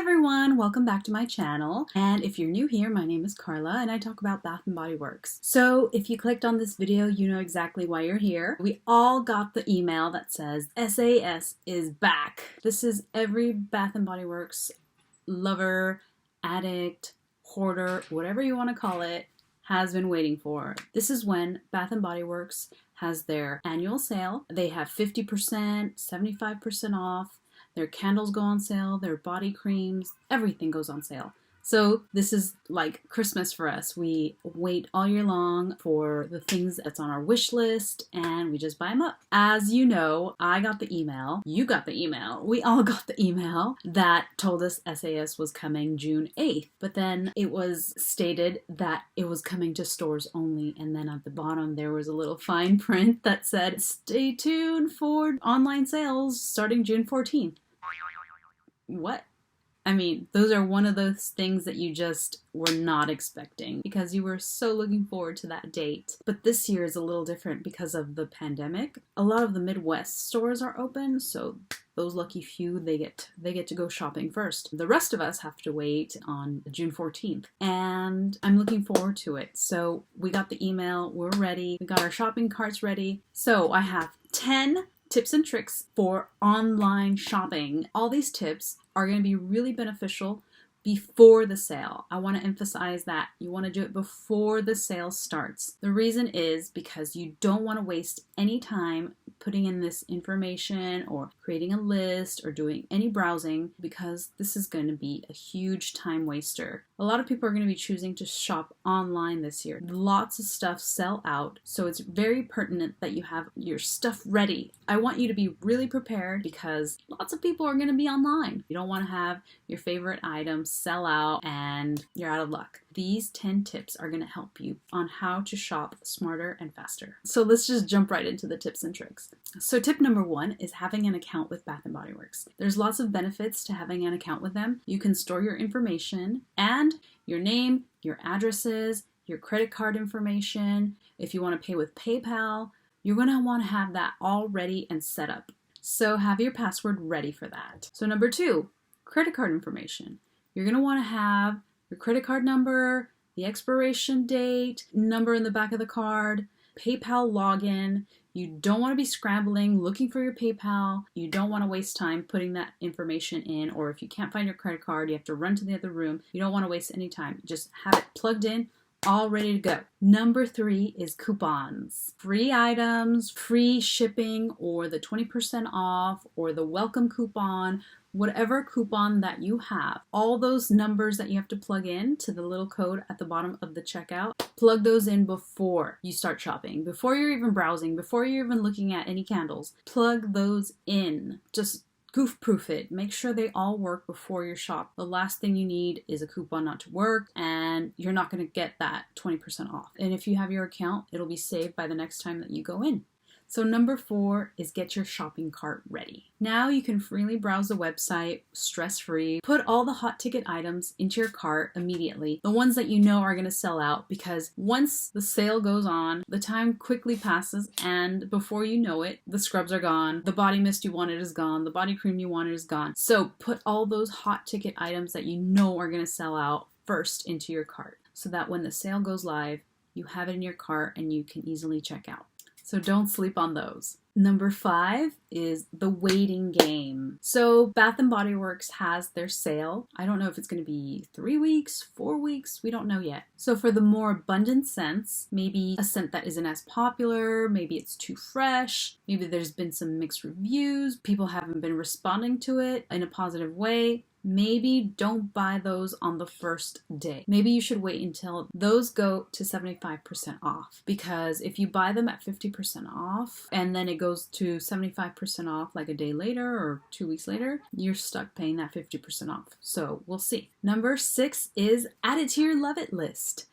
everyone, welcome back to my channel. And if you're new here, my name is Carla and I talk about Bath & Body Works. So if you clicked on this video, you know exactly why you're here. We all got the email that says SAS is back. This is every Bath & Body Works lover, addict, hoarder, whatever you want to call it, has been waiting for. This is when Bath & Body Works has their annual sale. They have 50%, 75% off. Their candles go on sale, their body creams, everything goes on sale. So this is like Christmas for us. We wait all year long for the things that's on our wish list and we just buy them up. As you know, I got the email, you got the email, we all got the email that told us SAS was coming June 8th. But then it was stated that it was coming to stores only. And then at the bottom there was a little fine print that said, stay tuned for online sales starting June 14th. What? I mean, those are one of those things that you just were not expecting because you were so looking forward to that date. But this year is a little different because of the pandemic. A lot of the Midwest stores are open, so those lucky few, they get to go shopping first. The rest of us have to wait on June 14th, and I'm looking forward to it. So we got the email, we're ready, we got our shopping carts ready. So I have 10 tips and tricks for online shopping. All these tips are going to be really beneficial before the sale. I want to emphasize that you want to do it before the sale starts. The reason is because you don't want to waste any time putting in this information or creating a list or doing any browsing, because this is going to be a huge time waster. A lot of people are going to be choosing to shop online this year. Lots of stuff sell out, so it's very pertinent that you have your stuff ready. I want you to be really prepared because lots of people are going to be online. You don't want to have your favorite items sell out and you're out of luck. These 10 tips are going to help you on how to shop smarter and faster. So let's just jump right into the tips and tricks. So tip number 1 is having an account with Bath & Body Works. There's lots of benefits to having an account with them. You can store your information and your name, your addresses, your credit card information. If you want to pay with PayPal, you're going to want to have that all ready and set up. So have your password ready for that. So number 2, credit card information. You're going to want to have your credit card number, the expiration date, number in the back of the card, PayPal login. You don't want to be scrambling looking for your PayPal. You don't want to waste time putting that information in, or if you can't find your credit card, you have to run to the other room. You don't want to waste any time. Just have it plugged in, all ready to go. Number 3 is coupons. Free items, free shipping, or the 20% off, or the welcome coupon, whatever coupon that you have. All those numbers that you have to plug in to the little code at the bottom of the checkout, plug those in before you start shopping, before you're even browsing, before you're even looking at any candles. Plug those in. Just goof-proof it. Make sure they all work before you shop. The last thing you need is a coupon not to work, and you're not going to get that 20% off. And if you have your account, it'll be saved by the next time that you go in. So number 4 is get your shopping cart ready. Now you can freely browse the website stress-free. Put all the hot ticket items into your cart immediately, the ones that you know are going to sell out, because once the sale goes on, the time quickly passes and before you know it, the scrubs are gone, the body mist you wanted is gone, the body cream you wanted is gone. So put all those hot ticket items that you know are going to sell out first into your cart, so that when the sale goes live, you have it in your cart and you can easily check out. So don't sleep on those. Number 5 is the waiting game. So Bath & Body Works has their sale. I don't know if it's going to be 3 weeks, 4 weeks, we don't know yet. So for the more abundant scents, maybe a scent that isn't as popular, maybe it's too fresh, maybe there's been some mixed reviews, people haven't been responding to it in a positive way, maybe don't buy those on the first day. Maybe you should wait until those go to 75% off, because if you buy them at 50% off and then it goes to 75% off like a day later or 2 weeks later, you're stuck paying that 50% off. So we'll see. Number 6 is add it to your love it list.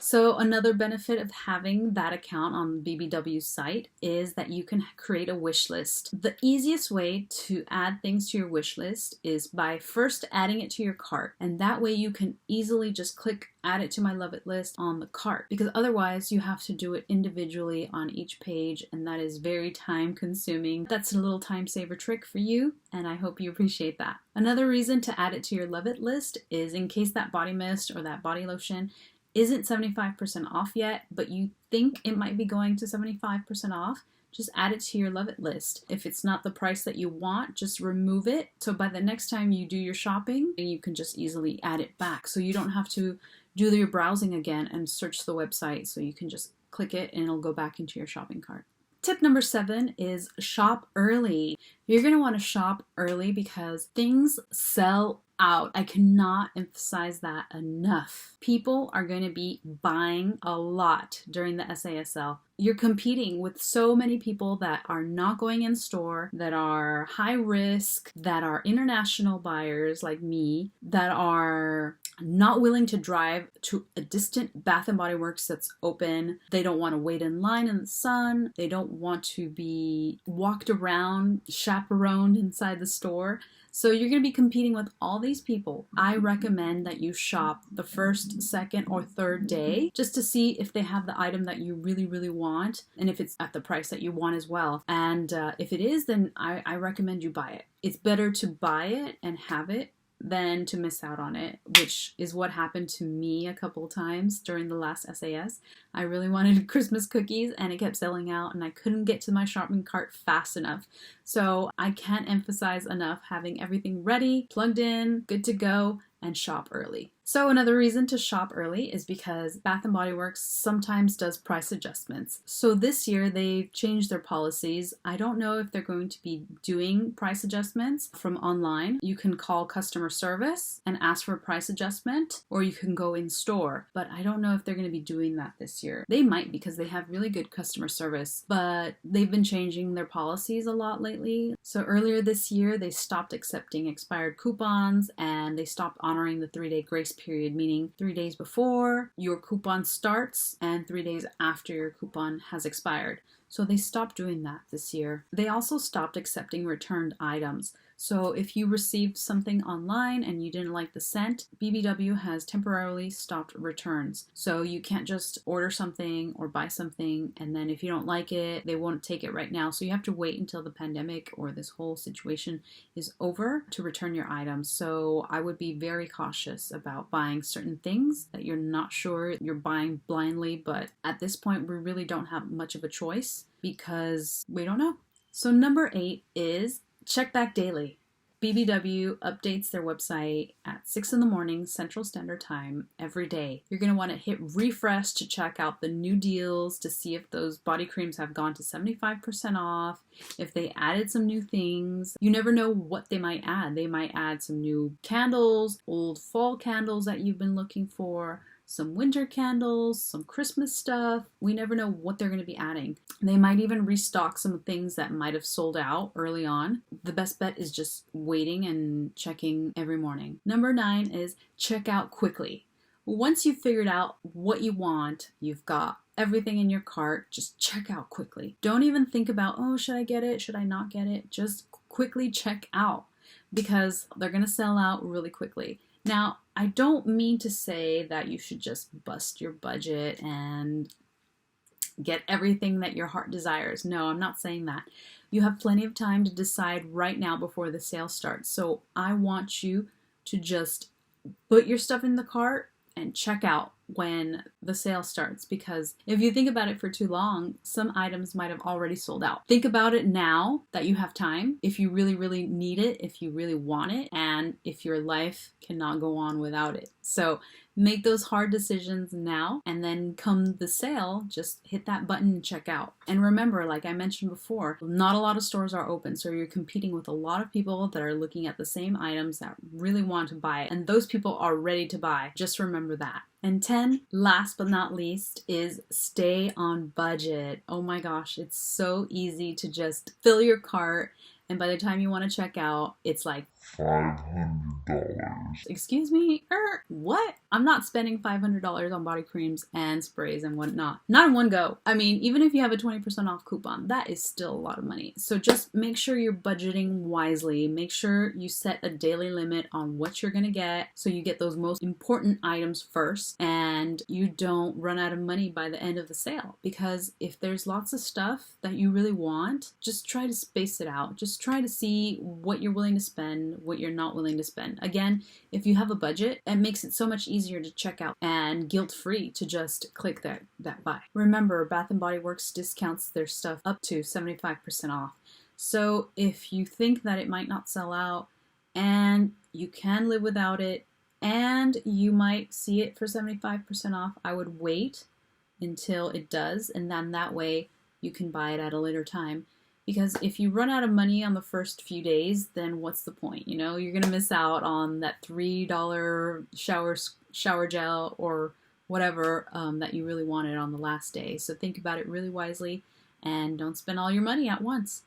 So another benefit of having that account on BBW's site is that you can create a wish list. The easiest way to add things to your wish list is by first adding it to your cart, and that way you can easily just click add it to my love it list on the cart, because otherwise you have to do it individually on each page, and that is very time consuming. That's a little time saver trick for you, and I hope you appreciate that. Another reason to add it to your love it list is in case that body mist or that body lotion isn't 75% off yet, but you think it might be going to 75% off, just add it to your love it list. If it's not the price that you want, just remove it. So by the next time you do your shopping, you can just easily add it back. So you don't have to do your browsing again and search the website. So you can just click it and it'll go back into your shopping cart. Tip number 7 is shop early. You're going to want to shop early because things sell out. I cannot emphasize that enough. People are going to be buying a lot during the SASL. You're competing with so many people that are not going in store, that are high risk, that are international buyers like me, that are not willing to drive to a distant Bath & Body Works that's open. They don't want to wait in line in the sun. They don't want to be walked around, chaperoned inside the store. So you're going to be competing with all these people. I recommend that you shop the first, second, or third day just to see if they have the item that you really, really want and if it's at the price that you want as well. And if it is, then I recommend you buy it. It's better to buy it and have it than to miss out on it, which is what happened to me a couple times during the last SAS. I really wanted Christmas cookies and it kept selling out and I couldn't get to my shopping cart fast enough. So I can't emphasize enough having everything ready, plugged in, good to go, and shop early. So another reason to shop early is because Bath & Body Works sometimes does price adjustments. So this year they've changed their policies. I don't know if they're going to be doing price adjustments from online. You can call customer service and ask for a price adjustment, or you can go in store. But I don't know if they're going to be doing that this year. They might, because they have really good customer service, but they've been changing their policies a lot lately. So earlier this year they stopped accepting expired coupons and they stopped honoring the 3-day grace period, meaning 3 days before your coupon starts and 3 days after your coupon has expired. So they stopped doing that this year. They also stopped accepting returned items. So if you received something online and you didn't like the scent, BBW has temporarily stopped returns. So you can't just order something or buy something and then if you don't like it, they won't take it right now. So you have to wait until the pandemic or this whole situation is over to return your items. So I would be very cautious about buying certain things that you're not sure you're buying blindly, but at this point we really don't have much of a choice because we don't know. So number 8 is check back daily. BBW updates their website at 6 in the morning Central Standard Time every day. You're going to want to hit refresh to check out the new deals to see if those body creams have gone to 75% off, if they added some new things. You never know what they might add. They might add some new candles, old fall candles that you've been looking for, some winter candles, some Christmas stuff. We never know what they're going to be adding. They might even restock some things that might have sold out early on. The best bet is just waiting and checking every morning. Number 9 is check out quickly. Once you've figured out what you want, you've got everything in your cart, just check out quickly. Don't even think about, oh, should I get it? Should I not get it? Just quickly check out because they're going to sell out really quickly. Now, I don't mean to say that you should just bust your budget and get everything that your heart desires. No, I'm not saying that. You have plenty of time to decide right now before the sale starts. So I want you to just put your stuff in the cart and check out when the sale starts, because if you think about it for too long, some items might have already sold out. Think about it now that you have time, if you really, really need it, if you really want it, and if your life cannot go on without it. So make those hard decisions now, and then come the sale, just hit that button and check out. And remember, like I mentioned before, not a lot of stores are open, so you're competing with a lot of people that are looking at the same items that really want to buy it, and those people are ready to buy. Just remember that. And 10, last but not least, is stay on budget. Oh my gosh, it's so easy to just fill your cart, and by the time you want to check out, it's like $500. Excuse me? What? I'm not spending $500 on body creams and sprays and whatnot. Not in one go. I mean, even if you have a 20% off coupon, that is still a lot of money. So just make sure you're budgeting wisely. Make sure you set a daily limit on what you're gonna get so you get those most important items first and you don't run out of money by the end of the sale. Because if there's lots of stuff that you really want, just try to space it out. Just try to see what you're willing to spend, what you're not willing to spend. Again, if you have a budget, it makes it so much easier to check out and guilt-free to just click that buy. Remember, Bath & Body Works discounts their stuff up to 75% off. So if you think that it might not sell out and you can live without it and you might see it for 75% off, I would wait until it does, and then that way you can buy it at a later time. Because if you run out of money on the first few days, then what's the point? You know, you're going to miss out on that $3 shower gel or whatever that you really wanted on the last day. So think about it really wisely and don't spend all your money at once.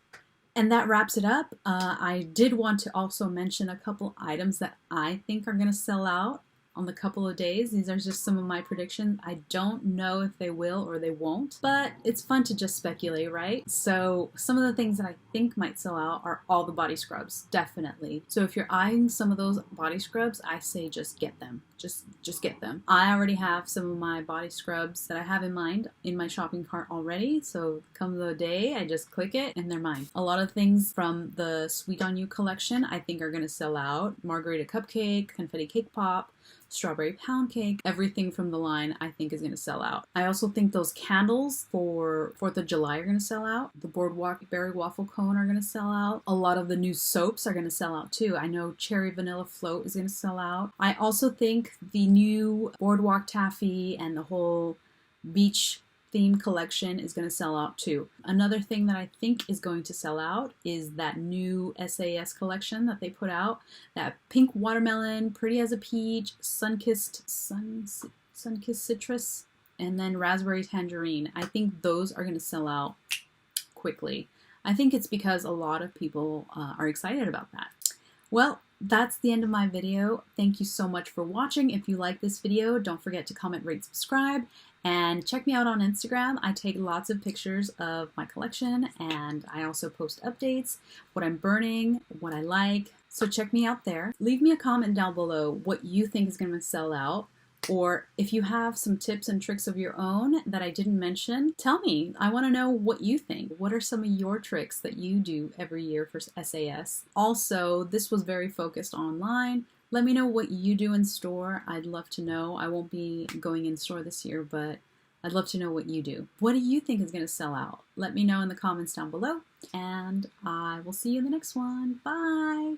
And that wraps it up. I did want to also mention a couple items that I think are going to sell out on the couple of days. These are just some of my predictions. I don't know if they will or they won't, but it's fun to just speculate, right? So some of the things that I think might sell out are all the body scrubs, definitely. So if you're eyeing some of those body scrubs, I say just get them. Just get them. I already have some of my body scrubs that I have in mind in my shopping cart already, so come the day, I just click it and they're mine. A lot of things from the Sweet on You collection I think are going to sell out. Margarita cupcake, confetti cake pop, strawberry pound cake, everything from the line I think is going to sell out. I also think those candles for 4th of July are going to sell out. The Boardwalk Berry Waffle Cone are going to sell out. A lot of the new soaps are going to sell out too. I know Cherry Vanilla Float is going to sell out. I also think the new Boardwalk Taffy and the whole beach theme collection is going to sell out too. Another thing that I think is going to sell out is that new SAS collection that they put out. That pink watermelon, pretty as a peach, sun-kissed citrus, and then raspberry tangerine. I think those are going to sell out quickly. I think it's because a lot of people are excited about that. Well, that's the end of my video. Thank you so much for watching. If you like this video, don't forget to comment, rate, subscribe, and check me out on Instagram. I take lots of pictures of my collection, and I also post updates, what I'm burning, what I like. So check me out there. Leave me a comment down below what you think is going to sell out. Or if you have some tips and tricks of your own that I didn't mention, tell me. I want to know what you think. What are some of your tricks that you do every year for SAS? Also, this was very focused online. Let me know what you do in store. I'd love to know. I won't be going in store this year, but I'd love to know what you do. What do you think is going to sell out? Let me know in the comments down below, and I will see you in the next one. Bye!